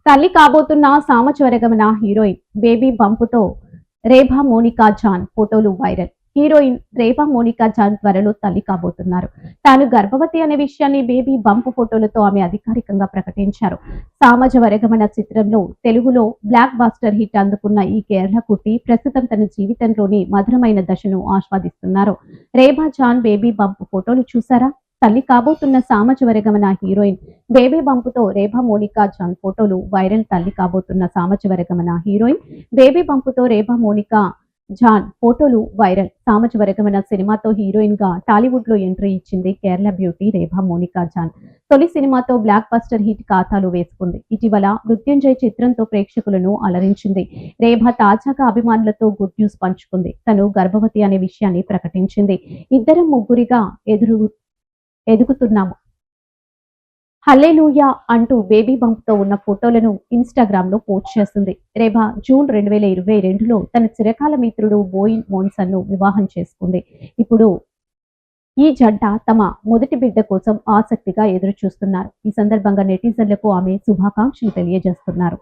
తల్లి కాబోతున్న సామచవరగమన heroine baby బంపుతో రేభా మోనికా జాన్ ఫోటోలు వైరల్. హీరోయిన్ రేభా మోనికా జాన్ త్వరలో తల్లి కాబోతున్నారు. తాను గర్భవతి అనే విషయాన్ని బేబీ బంప్ ఫోటోలతో ఆమె అధికారికంగా ప్రకటించారు. సామజవరగమన చిత్రంలో తెలుగులో బ్లాక్ బాస్టర్ హిట్ అందుకున్న ఈ కేరళ కుట్టి ప్రస్తుతం తన జీవితంలోని మధురమైన దశను ఆస్వాదిస్తున్నారు. రేభా జాన్ బేబీ బంప్ ఫోటోలు చూసారా? తల్లి కాబోతున్న సామజవరగమన హీరోయిన్ బేబీ బంపుతో రేభా మోనికా జాన్ ఫోటోలు వైరల్. తల్లి కాబోతున్న సామజవరగమన హీరోయిన్ బేబీ బంపుతో రేభా మోనికా జాన్ ఫోటోలు వైరల్. సామజవరగమన సినిమాతో హీరోయిన్ గా టాలీవుడ్ లో ఎంట్రీ ఇచ్చింది Kerala beauty Reba Monica John. తొలి సినిమాతో బ్లాక్ బస్టర్ హిట్ ఖాతాలు వేసుకుంది. ఇటీవల మృత్యుంజయ్ చిత్రంతో ప్రేక్షకులను అలరించింది. రేభా తాజాగా అభిమానులతో గుడ్ న్యూస్ పంచుకుంది. తను గర్భవతి అనే విషయాన్ని ప్రకటించింది. ఇద్దరం ముగ్గురిగా ఎదుగుతున్నాము. హల్లెలూయా అంటూ బేబీ బంప్ తో ఉన్న ఫోటోలను ఇన్‌స్టాగ్రామ్ లో పోస్ట్ చేసింది. రేభా జూన్ 2022లో తన చిరకాల మిత్రుడు బోయిన్ మోన్సన్ ను వివాహం చేసుకుంది. ఇప్పుడు ఈ జంట తమ మొదటి బిడ్డ కోసం ఆసక్తిగా ఎదురు చూస్తున్నారు. ఈ సందర్భంగా నెటిజన్లకు ఆమె శుభాకాంక్షలు తెలియజేస్తున్నారు.